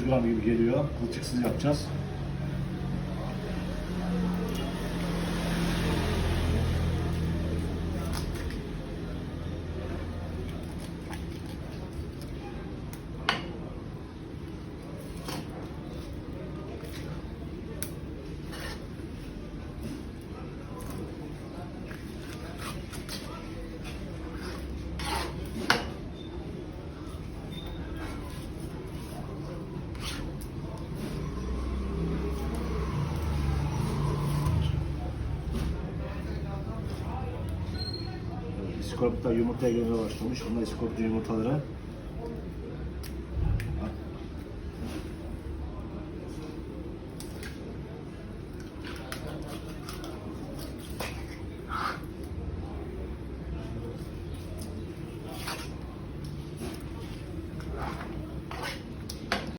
gram gibi geliyor. Kılçıksız yapacağız. İskorpitler yumurtaya girmeye başlamış. Bunlar iskorpitli yumurtaları.